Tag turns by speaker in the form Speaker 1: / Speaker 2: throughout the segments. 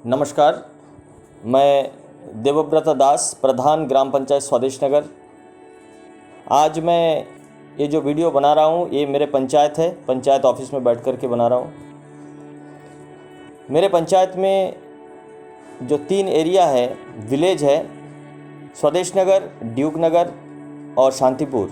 Speaker 1: नमस्कार, मैं देवव्रत दास, प्रधान ग्राम पंचायत स्वदेश नगर। आज मैं ये जो वीडियो बना रहा हूँ ये मेरे पंचायत है, पंचायत ऑफिस में बैठ कर के बना रहा हूँ। मेरे पंचायत में जो 3 एरिया है, विलेज है, स्वदेश नगर, ड्यूक नगर और शांतिपुर।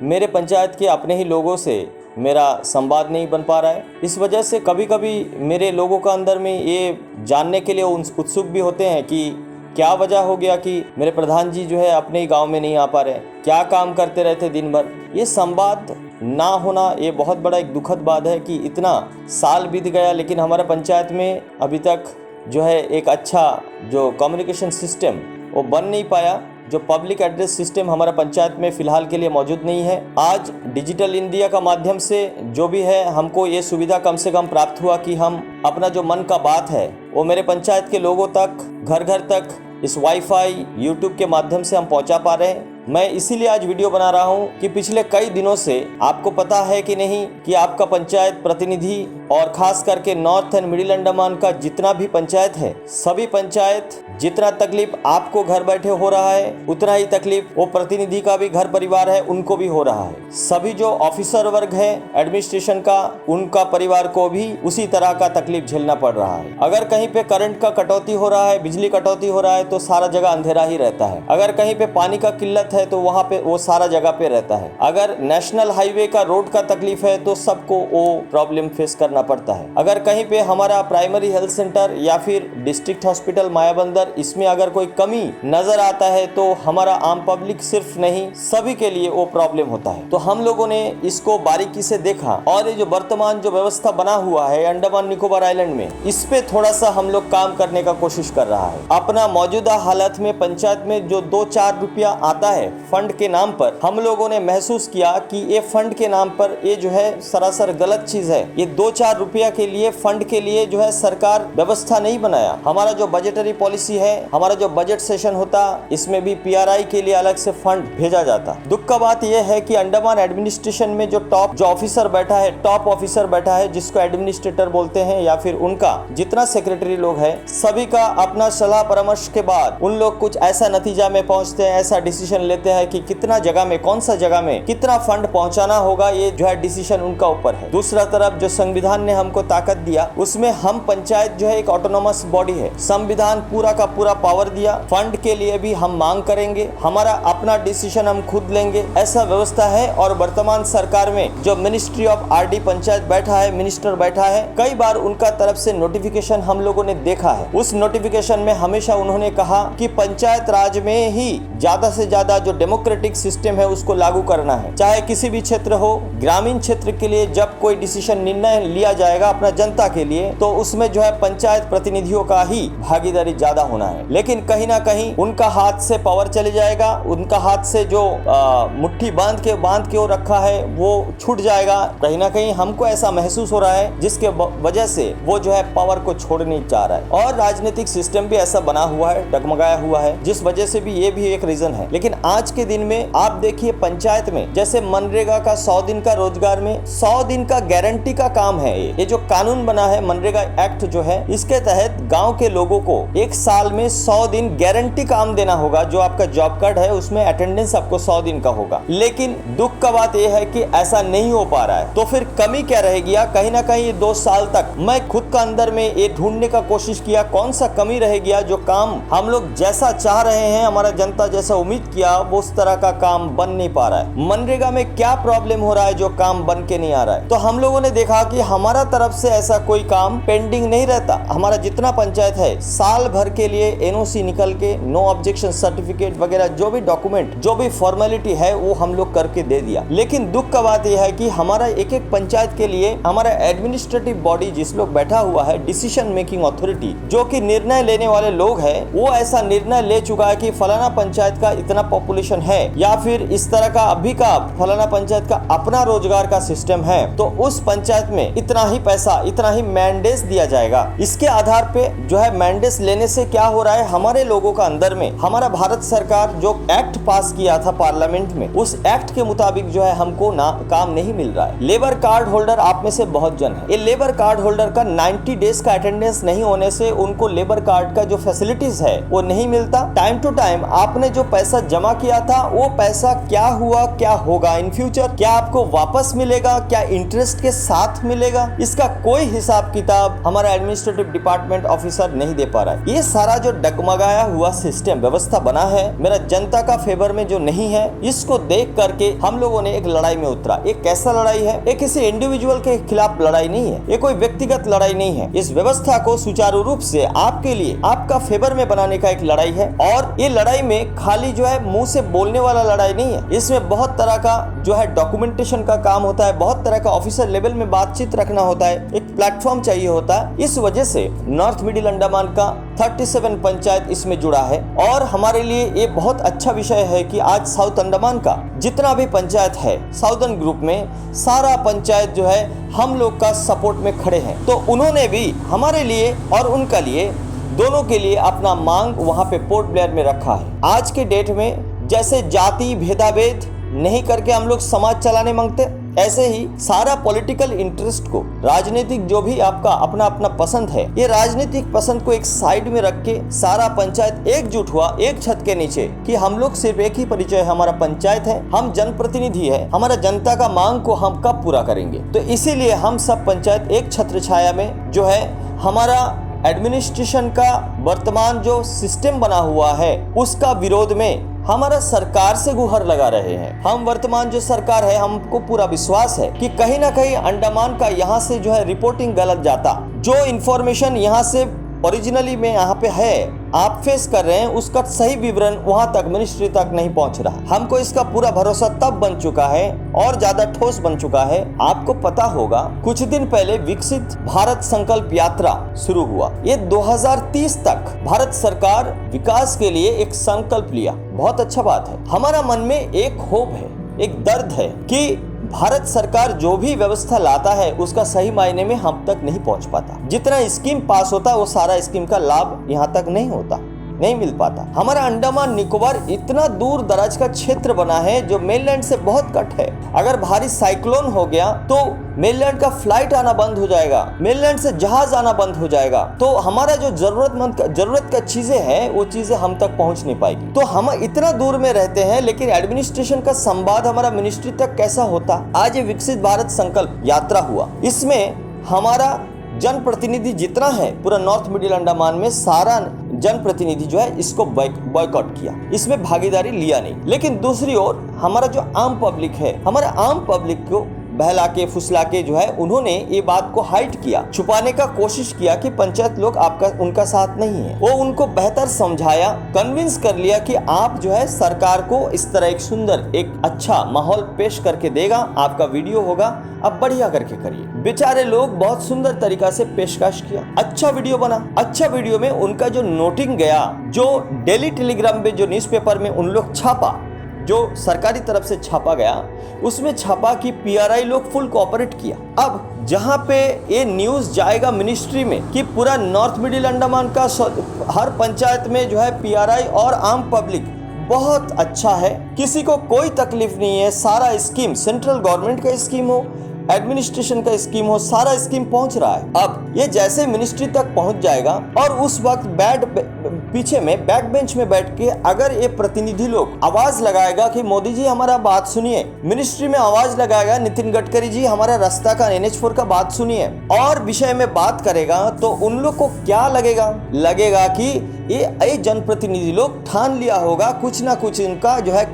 Speaker 1: मेरे पंचायत के अपने ही लोगों से मेरा संवाद नहीं बन पा रहा है। इस वजह से कभी कभी मेरे लोगों का अंदर में ये जानने के लिए उत्सुक भी होते हैं कि क्या वजह हो गया कि मेरे प्रधान जी जो है अपने ही गांव में नहीं आ पा रहे, क्या काम करते रहते दिन भर। ये संवाद ना होना ये बहुत बड़ा एक दुखद बात है कि इतना साल बीत गया लेकिन हमारे पंचायत में अभी तक जो है एक अच्छा जो कम्युनिकेशन सिस्टम वो बन नहीं पाया। जो पब्लिक एड्रेस सिस्टम हमारा पंचायत में फ़िलहाल के लिए मौजूद नहीं है। आज डिजिटल इंडिया का माध्यम से जो भी है हमको ये सुविधा कम से कम प्राप्त हुआ कि हम अपना जो मन का बात है वो मेरे पंचायत के लोगों तक, घर घर तक इस वाईफाई यूट्यूब के माध्यम से हम पहुंचा पा रहे हैं। मैं इसीलिए आज वीडियो बना रहा हूं कि पिछले कई दिनों से आपको पता है कि नहीं कि आपका पंचायत प्रतिनिधि और खास करके नॉर्थ एंड मिडिल अंडमान का जितना भी पंचायत है, सभी पंचायत जितना तकलीफ आपको घर बैठे हो रहा है उतना ही तकलीफ वो प्रतिनिधि का भी घर परिवार है उनको भी हो रहा है। सभी जो ऑफिसर वर्ग है एडमिनिस्ट्रेशन का, उनका परिवार को भी उसी तरह का तकलीफ झेलना पड़ रहा है। अगर कहीं पे करंट का कटौती हो रहा है, बिजली कटौती हो रहा है तो सारा जगह अंधेरा ही रहता है। अगर कहीं पे पानी का किल्लत है तो वहाँ पे वो सारा जगह पे रहता है। अगर नेशनल हाईवे का रोड का तकलीफ है तो सबको वो प्रॉब्लम फेस करना पड़ता है। अगर कहीं पे हमारा प्राइमरी हेल्थ सेंटर या फिर डिस्ट्रिक्ट हॉस्पिटल मायाबंदर इसमें अगर कोई कमी नजर आता है तो हमारा आम पब्लिक सिर्फ नहीं सभी के लिए वो प्रॉब्लम होता है। तो हम लोगों ने इसको बारीकी से देखा और ये जो वर्तमान जो व्यवस्था बना हुआ है अंडमान निकोबार आइलैंड में, इस पे थोड़ा सा हम लोग काम करने का कोशिश कर रहा है। अपना मौजूदा हालत में पंचायत में जो 2-4 रुपया आता है फंड के नाम पर, हम लोगों ने महसूस किया कि ये फंड के नाम पर ये जो है सरासर गलत चीज है। ये 2-4 रुपया के लिए फंड के लिए जो है सरकार व्यवस्था नहीं बनाया। हमारा जो बजटरी पॉलिसी है, हमारा जो बजट सेशन होता, इसमें भी पीआरआई के लिए अलग से फंड भेजा जाता। दुख का बात यह है कि अंडमान एडमिनिस्ट्रेशन में जो टॉप जो ऑफिसर बैठा है, टॉप ऑफिसर बैठा है जिसको एडमिनिस्ट्रेटर बोलते हैं या फिर उनका जितना सेक्रेटरी लोग है, सभी का अपना सलाह परामर्श के बाद उन लोग कुछ ऐसा नतीजा में पहुंचते हैं, ऐसा डिसीजन लेते हैं कि कितना जगह में, कौन सा जगह में कितना फंड पहुंचाना होगा, ये जो है डिसीजन उनका ऊपर है। दूसरा तरफ जो संविधान ने हमको ताकत दिया उसमें हम पंचायत जो है एक ऑटोनोमस बॉडी है। संविधान पूरा का पूरा पावर दिया, फंड के लिए भी हम मांग करेंगे, हमारा अपना डिसीजन हम खुद लेंगे, ऐसा व्यवस्था है। और वर्तमान सरकार में जो मिनिस्ट्री ऑफ आरडी पंचायत बैठा है, मिनिस्टर बैठा है, कई बार उनका तरफ से नोटिफिकेशन हम लोगों ने देखा है। उस नोटिफिकेशन में हमेशा उन्होंने कहा कि पंचायत राज में ही ज्यादा से ज्यादा जो डेमोक्रेटिक सिस्टम है उसको लागू करना है। चाहे किसी भी क्षेत्र हो, ग्रामीण क्षेत्र के लिए जब कोई डिसीजन निर्णय लिया जाएगा अपना जनता के लिए तो उसमें जो है पंचायत प्रतिनिधियों का ही भागीदारी ज्यादा होना है। लेकिन कहीं ना कहीं उनका हाथ से पावर चले जाएगा, उनका हाथ से जो मुट्ठी बांध के वो रखा है वो छूट जाएगा। कहीं ना कहीं हमको ऐसा महसूस हो रहा है जिसके वजह से वो जो है पावर को छोड़ नहीं चाह रहा है। और राजनीतिक सिस्टम भी ऐसा बना हुआ है, डगमगाया हुआ है, जिस वजह से भी ये भी एक रीजन है। लेकिन आज के दिन में आप देखिए पंचायत में जैसे मनरेगा का 100 दिन का रोजगार में 100 दिन का गारंटी का काम है। ये जो कानून बना है मनरेगा एक्ट जो है, इसके तहत गाँव के लोगों को एक साल में 100 दिन गारंटी काम देना होगा। जो आपका जॉब कार्ड है उसमें अटेंडेंस आपको 100 दिन का होगा। लेकिन दुख का बात यह है कि ऐसा नहीं हो पा रहा है। तो फिर कमी क्या रहेगी? कहीं ना कहीं 2 साल तक मैं खुद का अंदर में ये ढूंढने का कोशिश किया कौन सा कमी रह गया जो काम हम लोग जैसा चाह रहे हैं, हमारा जनता जैसा उम्मीद किया वो उस तरह का काम बन नहीं पा रहा है। मनरेगा में क्या प्रॉब्लम हो रहा है जो काम बन के नहीं आ रहा है? तो हम लोगों ने देखा कि हमारा तरफ से ऐसा कोई काम पेंडिंग नहीं रहता। हमारा जितना पंचायत है साल भर के लिए एनओसी निकल के, नो ऑब्जेक्शन सर्टिफिकेट वगैरह जो भी डॉक्यूमेंट, जो भी फॉर्मेलिटी है वो हम लोग करके दे दिया। लेकिन दुख का बात यह है कि हमारा एक एक पंचायत के लिए हमारा एडमिनिस्ट्रेटिव बॉडी जिस लोग बैठा हुआ है, डिसीजन मेकिंग अथॉरिटी, जो कि निर्णय लेने वाले लोग हैं, वो ऐसा निर्णय ले चुका है कि फलाना पंचायत का इतना पॉपुलेशन है या फिर इस तरह का अभी का फलाना पंचायत का अपना रोजगार का सिस्टम है तो उस पंचायत में इतना इतना ही पैसा, इतना ही मैंडेस दिया जाएगा। इसके आधार पे जो है मैंडेस लेने से क्या हो रहा है, हमारे लोगों का अंदर में हमारा भारत सरकार जो एक्ट पास किया था पार्लियामेंट में, उस एक्ट के मुताबिक जो है हमको ना काम नहीं मिल रहा है। लेबर कार्ड होल्डर आप में से बहुत जन है, ये लेबर कार्ड होल्डर का 90 डेज का अटेंडेंस नहीं होने से उनको लेबर कार्ड का जो फैसिलिटीज है वो नहीं मिलता। टाइम टू टाइम आपने जो पैसा जमा किया था वो पैसा क्या हुआ, क्या होगा इन फ्यूचर, क्या आपको वापस मिलेगा, क्या इंटरेस्ट के साथ मिलेगा, इसका कोई हिसाब किताब हमारा एडमिनिस्ट्रेटिव डिपार्टमेंट ऑफिसर नहीं दे पा रहा है। ये सारा जो डगमगाया हुआ सिस्टम व्यवस्था बना है मेरा जनता का फेवर में जो नहीं है, इसको देख करके हम लोगों ने एक लड़ाई में उतरा। एक कैसा लड़ाई है, ये किसी इंडिविजुअल के खिलाफ लड़ाई नहीं है, ये कोई व्यक्तिगत लड़ाई नहीं है। इस व्यवस्था को सुचारू रूप से आपके लिए, आपका फेवर में बनाने का एक लड़ाई है। और ये लड़ाई में खाली जो है मुंह से बोलने वाला लड़ाई नहीं है, इसमें बहुत तरह का जो है डॉक्यूमेंटेशन का काम होता है, बहुत तरह का ऑफिसर लेवल में बातचीत रखना होता है, एक प्लेटफॉर्म चाहिए होता है। इस वजह से नॉर्थ मिडिल अंडमान का 37 पंचायत इसमें जुड़ा है। और हमारे लिए ये बहुत अच्छा विषय है कि आज साउथ अंडमान का जितना भी पंचायत है साउदर्न ग्रुप में, सारा पंचायत जो है हम लोग का सपोर्ट में खड़े हैं। तो उन्होंने भी हमारे लिए और उनका लिए, दोनों के लिए अपना मांग वहां पे पोर्ट ब्लेयर में रखा है। आज के डेट में जैसे जाति भेदाभेद नहीं करके हम लोग समाज चलाने मांगते, ऐसे ही सारा पॉलिटिकल इंटरेस्ट को, राजनीतिक जो भी आपका अपना अपना पसंद है, ये राजनीतिक पसंद को एक साइड में रख के सारा पंचायत एकजुट हुआ एक छत के नीचे कि हम लोग सिर्फ एक ही परिचय है, हमारा पंचायत है, हम जनप्रतिनिधि है, हमारा जनता का मांग को हम कब पूरा करेंगे। तो इसीलिए हम सब पंचायत एक छत्र छाया में जो है हमारा एडमिनिस्ट्रेशन का वर्तमान जो सिस्टम बना हुआ है उसका विरोध में हमारा सरकार से गुहार लगा रहे हैं। हम वर्तमान जो सरकार है, हमको पूरा विश्वास है कि कहीं ना कहीं अंडमान का यहाँ से जो है रिपोर्टिंग गलत जाता, जो इन्फॉर्मेशन यहाँ से ओरिजिनली में यहाँ पे है आप फेस कर रहे हैं, उसका सही विवरण वहां तक मिनिस्ट्री तक नहीं पहुंच रहा। हमको इसका पूरा भरोसा तब बन चुका है और ज्यादा ठोस बन चुका है। आपको पता होगा कुछ दिन पहले विकसित भारत संकल्प यात्रा शुरू हुआ। ये 2030 तक भारत सरकार विकास के लिए एक संकल्प लिया, बहुत अच्छा बात है। हमारा मन में एक होप है, एक दर्द है कि भारत सरकार जो भी व्यवस्था लाता है उसका सही मायने में हम तक नहीं पहुंच पाता। जितना स्कीम पास होता वो सारा स्कीम का लाभ यहाँ तक नहीं होता, नहीं मिल पाता। हमारा अंडमान निकोबार इतना दूर दराज का क्षेत्र बना है जो मेनलैंड से बहुत कट है। अगर भारी साइक्लोन हो गया तो मेनलैंड का फ्लाइट आना बंद हो जाएगा, मेनलैंड से जहाज आना बंद हो जाएगा। तो हमारा जो जरूरत का चीजें हैं वो चीजें हम तक पहुंच नहीं पाएगी। तो हम इतना दूर में रहते हैं लेकिन एडमिनिस्ट्रेशन का संवाद हमारा मिनिस्ट्री तक कैसा होता। आज ये विकसित भारत संकल्प यात्रा हुआ, इसमें हमारा जनप्रतिनिधि जितना है पूरा नॉर्थ मिडिल अंडमान में सारा जनप्रतिनिधि जो है इसको बॉयकॉट किया, इसमें भागीदारी लिया नहीं। लेकिन दूसरी ओर हमारा जो आम पब्लिक है, हमारे आम पब्लिक को बहला के फुसला के जो है उन्होंने ये बात को हाइड किया, छुपाने का कोशिश किया कि पंचायत लोग आपका उनका साथ नहीं है। वो उनको बेहतर समझाया, कन्विंस कर लिया कि आप जो है सरकार को इस तरह एक सुंदर एक अच्छा माहौल पेश करके देगा, आपका वीडियो होगा, अब बढ़िया करके करिए। बेचारे लोग बहुत सुंदर तरीका से पेशकश किया, अच्छा वीडियो बना। अच्छा वीडियो में उनका जो नोटिंग गया, जो डेली टेलीग्राम में जो न्यूज़पेपर में उन लोग छापा, जो सरकारी तरफ से छापा गया, उसमें छापा कि पीआरआई लोग फुल कोऑपरेट किया। अब जहां पे ये न्यूज़ जाएगा मिनिस्ट्री में कि पूरा नॉर्थ मिडिल अंडमान का हर पंचायत में जो है पीआरआई और आम पब्लिक बहुत अच्छा है, किसी को कोई तकलीफ नहीं है, सारा स्कीम सेंट्रल गवर्नमेंट का स्कीम हो, एडमिनिस्ट्रेशन का स्कीम हो, सारा स्कीम पहुंच रहा है। अब ये जैसे मिनिस्ट्री तक पहुंच जाएगा और उस वक्त पीछे में बैक बेंच में बैठ के अगर ये प्रतिनिधि लोग आवाज लगाएगा कि मोदी जी हमारा बात सुनिए, मिनिस्ट्री में आवाज लगाएगा नितिन गडकरी जी हमारा रास्ता का NH4 का बात सुनिए और विषय में बात करेगा, तो उन लोग को क्या लगेगा कि ये जनप्रतिनिधि लोग ठान लिया होगा, कुछ ना कुछ इनका जो है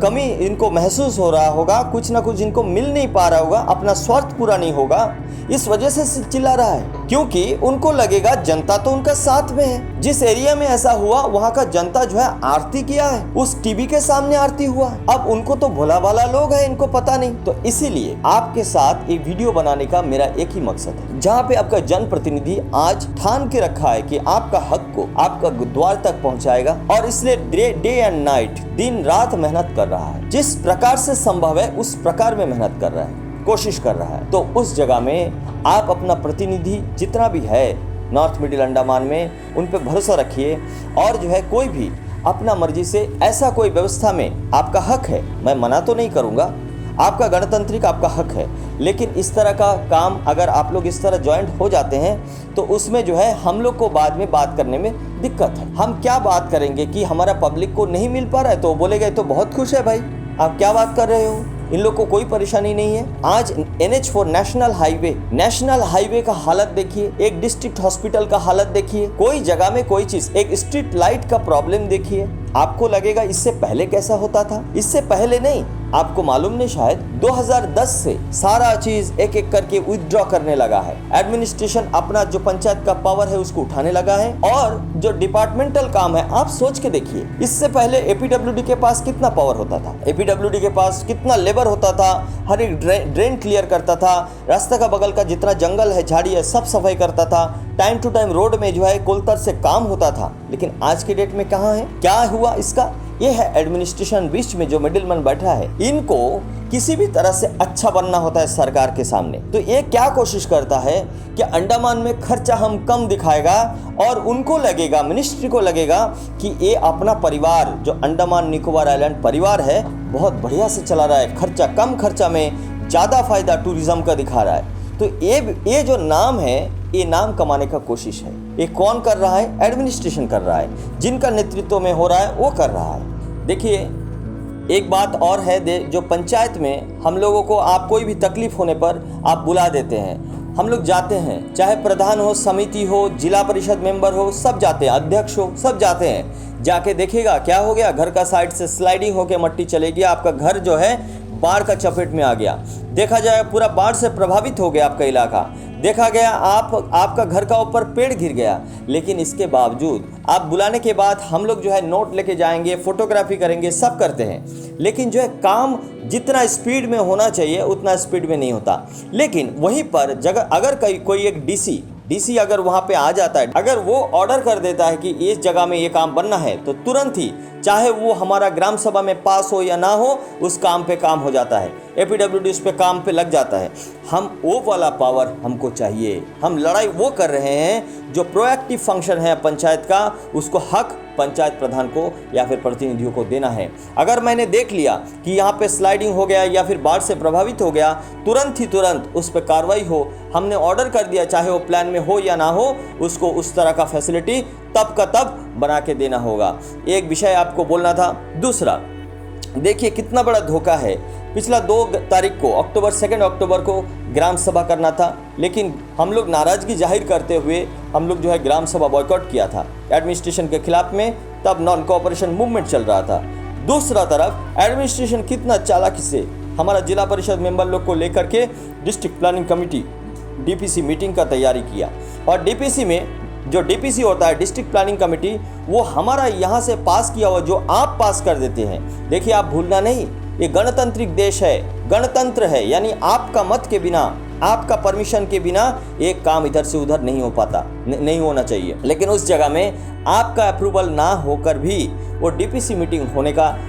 Speaker 1: कमी इनको महसूस हो रहा होगा, कुछ ना कुछ इनको मिल नहीं पा रहा होगा, अपना स्वार्थ पूरा नहीं होगा, इस वजह से चिल्ला रहा है। क्योंकि उनको लगेगा जनता तो उनका साथ में है। जिस एरिया में ऐसा हुआ वहां का जनता जो है आरती किया है, उस टीवी के सामने आरती हुआ। अब उनको तो भोला भाला लोग है, इनको पता नहीं। तो इसीलिए आपके साथ ये वीडियो बनाने का मेरा एक ही मकसद है, जहाँ पे आपका जनप्रतिनिधि आज ठान के रखा है कि आपका हक को आपका द्वार तक पहुंचाएगा, और इसलिए डे एंड नाइट, दिन रात मेहनत कर रहा है, जिस प्रकार से संभव है उस प्रकार में मेहनत कर रहा है। कोशिश कर रहा है। तो उस जगह में आप अपना प्रतिनिधि जितना भी है नॉर्थ मिडिल अंडमान में, उन पे भरोसा रखिए। और जो है कोई भी अपना मर्जी से ऐसा कोई व्यवस्था में आपका हक है, मैं मना तो नहीं करूँगा, आपका गणतांत्रिक आपका हक है, लेकिन इस तरह का काम अगर आप लोग इस तरह ज्वाइंट हो जाते हैं तो उसमें जो है हम लोग को बाद में बात करने में दिक्कत है। हम क्या बात करेंगे कि हमारा पब्लिक को नहीं मिल पा रहा है, तो बोले गए तो बहुत खुश है भाई, आप क्या बात कर रहे हो, इन लोग को कोई परेशानी नहीं है। आज NH4 नेशनल हाईवे का हालत देखिए, एक डिस्ट्रिक्ट हॉस्पिटल का हालत देखिए, कोई जगह में कोई चीज, एक स्ट्रीट लाइट का प्रॉब्लम देखिए। आपको लगेगा इससे पहले कैसा होता था, इससे पहले नहीं, आपको मालूम नहीं शायद 2010 से सारा चीज एक एक करके विथड्रॉ करने लगा है। एडमिनिस्ट्रेशन अपना जो पंचायत का पावर है उसको उठाने लगा है, और जो डिपार्टमेंटल काम है आप सोच के देखिए, इससे पहले APWD के पास कितना पावर होता था, APWD के पास कितना लेबर होता था, हर एक ड्रेन क्लियर करता था, रास्ते का बगल का जितना जंगल है झाड़ी है सब सफाई करता था, टाइम टू टाइम रोड में जो है कोलतर से काम होता था। लेकिन आज के डेट में कहाँ है, क्या हुआ इसका? ये है एडमिनिस्ट्रेशन, बीच में जो मिडिलमैन बैठा है, इनको किसी भी तरह से अच्छा बनना होता है सरकार के सामने। तो ये क्या कोशिश करता है कि अंडमान में खर्चा हम कम दिखाएगा, और उनको लगेगा, मिनिस्ट्री को लगेगा कि ये अपना परिवार जो अंडमान निकोबार आइलैंड परिवार है बहुत बढ़िया से चला रहा है, खर्चा कम खर्चा में ज़्यादा फायदा टूरिज्म का दिखा रहा है। तो ये जो नाम है, ये नाम कमाने का कोशिश है। ये कौन कर रहा है? एडमिनिस्ट्रेशन कर रहा है, जिनका नेतृत्व में हो रहा है वो कर रहा है। देखिए एक बात और है, जो पंचायत में हम लोगों को, आप कोई भी तकलीफ होने पर आप बुला देते हैं, हम लोग जाते हैं, चाहे प्रधान हो, समिति हो, जिला परिषद मेंबर हो, सब जाते हैं, अध्यक्ष हो, सब जाते हैं। जाके देखिएगा क्या हो गया, घर का साइड से स्लाइडिंग होके मट्टी चलेगी, आपका घर जो है बाढ़ का चपेट में आ गया, देखा जाए पूरा बाढ़ से प्रभावित हो गया आपका इलाका, देखा गया आपका घर का ऊपर पेड़ गिर गया। लेकिन इसके बावजूद आप बुलाने के बाद हम लोग जो है नोट लेके जाएंगे, फोटोग्राफी करेंगे, सब करते हैं, लेकिन जो है काम जितना स्पीड में होना चाहिए उतना स्पीड में नहीं होता। लेकिन वहीं पर जगह अगर कोई एक डीसी अगर वहाँ पे आ जाता है, अगर वो ऑर्डर कर देता है कि इस जगह में ये काम बनना है, तो तुरंत ही चाहे वो हमारा ग्राम सभा में पास हो या ना हो, उस काम पे काम हो जाता है, APWD उस पे काम पे लग जाता है। हम वो वाला पावर हमको चाहिए। हम लड़ाई वो कर रहे हैं जो प्रोएक्टिव फंक्शन है पंचायत का, उसको हक पंचायत प्रधान को या फिर प्रतिनिधियों को देना है। अगर मैंने देख लिया कि यहाँ पे स्लाइडिंग हो गया या फिर बाढ़ से प्रभावित हो गया, तुरंत उस पर कार्रवाई हो, हमने ऑर्डर कर दिया, चाहे वो प्लान में हो या ना हो, उसको उस तरह का फैसिलिटी तब का तब बना के देना होगा। एक विषय आपको बोलना था। दूसरा, देखिए कितना बड़ा धोखा है। पिछला 2 तारीख को 2 अक्टूबर को ग्राम सभा करना था, लेकिन हम लोग नाराज़गी जाहिर करते हुए हम लोग जो है ग्राम सभा बॉयकॉट किया था एडमिनिस्ट्रेशन के खिलाफ में। तब नॉन कोऑपरेशन मूवमेंट चल रहा था। दूसरा तरफ एडमिनिस्ट्रेशन कितना चालाकी से हमारा जिला परिषद मेंबर लोग को लेकर के district planning committee DPC meeting का तैयारी किया, और DPC में जो DPC होता है डिस्ट्रिक्ट प्लानिंग कमेटी, वो हमारा यहाँ से पास किया हुआ जो आप पास कर देते हैं। देखिए आप भूलना नहीं, ये गणतांत्रिक देश है, गणतंत्र है, यानी आपका मत के बिना, आपका परमिशन के बिना एक काम इधर से उधर नहीं हो पाता, नहीं होना चाहिए। लेकिन उस जगह में आपका अप्रूवल ना होकर भी वो DPC मीटिंग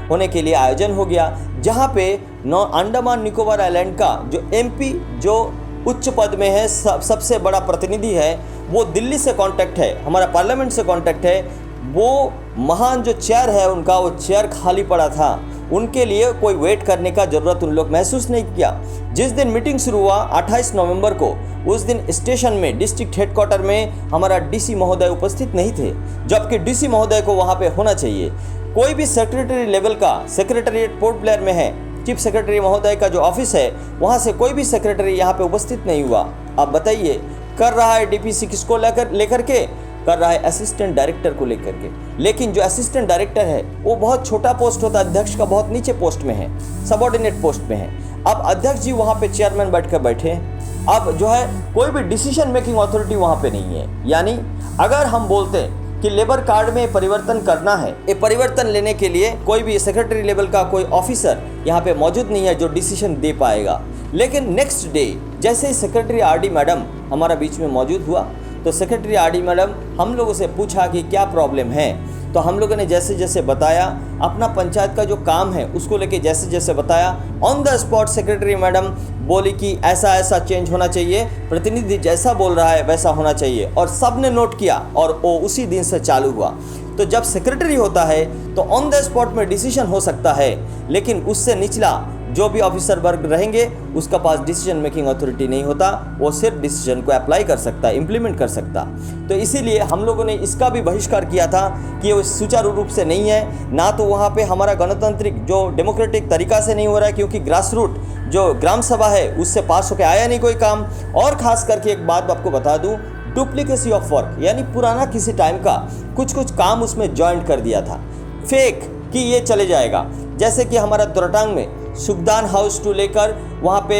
Speaker 1: होने के लिए आयोजन हो गया, जहाँ पे अंडमान निकोबार आइलैंड का जो MP जो उच्च पद में है, सबसे बड़ा प्रतिनिधि है, वो दिल्ली से कांटेक्ट है, हमारा पार्लियामेंट से कांटेक्ट है। वो महान जो चेयर है उनका, वो चेयर खाली पड़ा था, उनके लिए कोई वेट करने का ज़रूरत उन लोग महसूस नहीं किया। जिस दिन मीटिंग शुरू हुआ 28 नवंबर को, उस दिन स्टेशन में डिस्ट्रिक्ट हेडक्वार्टर में हमारा DC महोदय उपस्थित नहीं थे, जबकि DC महोदय को वहाँ पे होना चाहिए। कोई भी सेक्रेटरी लेवल का, सेक्रेटरीट पोर्ट ब्लेयर में है, चीफ सेक्रेटरी महोदय का जो ऑफिस है, वहाँ से कोई भी सेक्रेटरी यहाँ पे उपस्थित नहीं हुआ। अब बताइए, कर रहा है DPC किसको लेकर के कर रहा है? असिस्टेंट डायरेक्टर को लेकर के। लेकिन जो असिस्टेंट डायरेक्टर है वो बहुत छोटा पोस्ट होता है, अध्यक्ष का बहुत नीचे पोस्ट में है, सबऑर्डिनेट पोस्ट में है। अब अध्यक्ष जी वहाँ पे चेयरमैन बैठकर बैठे हैं। अब जो है कोई भी डिसीजन मेकिंग अथॉरिटी वहाँ पे नहीं है। यानी अगर हम बोलते हैं कि लेबर कार्ड में परिवर्तन करना है, ये परिवर्तन लेने के लिए कोई भी सेक्रेटरी लेवल का कोई ऑफिसर यहाँ पे मौजूद नहीं है जो डिसीजन दे पाएगा। लेकिन नेक्स्ट डे जैसे ही सेक्रेटरी RD मैडम हमारा बीच में मौजूद हुआ, तो सेक्रेटरी RD मैडम हम लोगों से पूछा कि क्या प्रॉब्लम है। तो हम लोगों ने जैसे जैसे बताया, अपना पंचायत का जो काम है उसको लेके जैसे जैसे बताया, on the spot secretary madam बोली कि ऐसा ऐसा चेंज होना चाहिए, प्रतिनिधि जैसा बोल रहा है वैसा होना चाहिए, और सब ने नोट किया और वो उसी दिन से चालू हुआ। तो जब सेक्रेटरी होता है तो ऑन द स्पॉट में डिसीजन हो सकता है, लेकिन उससे निचला जो भी ऑफिसर वर्ग रहेंगे उसका पास डिसीजन मेकिंग अथॉरिटी नहीं होता, वो सिर्फ डिसीजन को अप्लाई कर सकता, इम्प्लीमेंट कर सकता। तो इसीलिए हम लोगों ने इसका भी बहिष्कार किया था कि वो सुचारू रूप से नहीं है, ना तो वहाँ पे हमारा गणतांत्रिक जो डेमोक्रेटिक तरीका से नहीं हो रहा है, क्योंकि ग्रास रूट जो ग्राम सभा है उससे पास होकर आया नहीं कोई काम। और ख़ास करके एक बात आपको बता दूँ, डुप्लीकेसी ऑफ वर्क, यानी पुराना किसी टाइम का कुछ काम उसमें ज्वाइंट कर दिया था, फेक कि ये चले जाएगा। जैसे कि हमारा दोरटांग में सुखदान हाउस टू लेकर वहाँ पे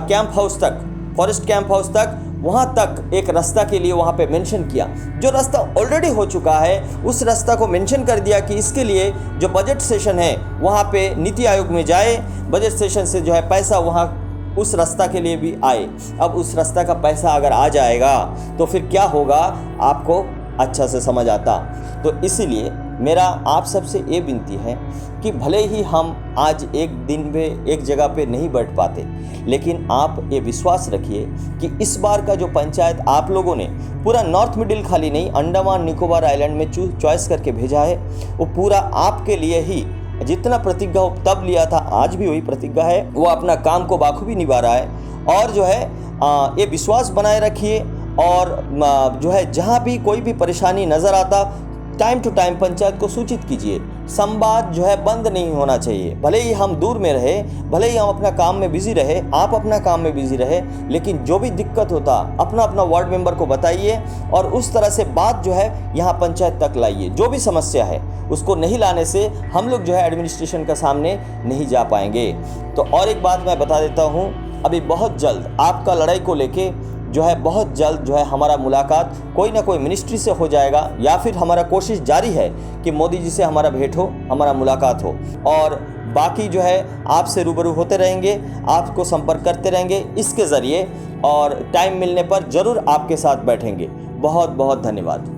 Speaker 1: कैंप हाउस तक, फॉरेस्ट कैंप हाउस तक, वहाँ तक एक रास्ता के लिए वहाँ पे मेंशन किया। जो रास्ता ऑलरेडी हो चुका है उस रास्ता को मेंशन कर दिया कि इसके लिए जो बजट सेशन है वहाँ पे नीति आयोग में जाए, बजट सेशन से जो है पैसा वहाँ उस रास्ता के लिए भी आए। अब उस रास्ता का पैसा अगर आ जाएगा तो फिर क्या होगा आपको अच्छा से समझ आता। तो इसीलिए मेरा आप सबसे ये विनती है कि भले ही हम आज एक दिन में एक जगह पे नहीं बैठ पाते, लेकिन आप ये विश्वास रखिए कि इस बार का जो पंचायत आप लोगों ने पूरा नॉर्थ मिडिल खाली नहीं, अंडमान निकोबार आइलैंड में चॉइस करके भेजा है, वो पूरा आपके लिए ही। जितना प्रतिज्ञा तब लिया था आज भी वही प्रतिज्ञा है, वो अपना काम को बाखूबी निभा रहा है। और जो है ये विश्वास बनाए रखिए, और जो है जहाँ भी कोई भी परेशानी नज़र आता टाइम टू टाइम पंचायत को सूचित कीजिए। संवाद जो है बंद नहीं होना चाहिए, भले ही हम दूर में रहे, भले ही हम अपना काम में बिजी रहे, आप अपना काम में बिजी रहे, लेकिन जो भी दिक्कत होता अपना अपना वार्ड मेंबर को बताइए और उस तरह से बात जो है यहाँ पंचायत तक लाइए। जो भी समस्या है उसको नहीं लाने से हम लोग जो है एडमिनिस्ट्रेशन का सामने नहीं जा पाएंगे। तो और एक बात मैं बता देता हूँ, अभी बहुत जल्द आपका लड़ाई को लेके जो है बहुत जल्द जो है हमारा मुलाकात कोई ना कोई मिनिस्ट्री से हो जाएगा, या फिर हमारा कोशिश जारी है कि मोदी जी से हमारा भेंट हो, हमारा मुलाकात हो, और बाकी जो है आपसे रूबरू होते रहेंगे, आपको संपर्क करते रहेंगे इसके ज़रिए, और टाइम मिलने पर ज़रूर आपके साथ बैठेंगे। बहुत बहुत धन्यवाद।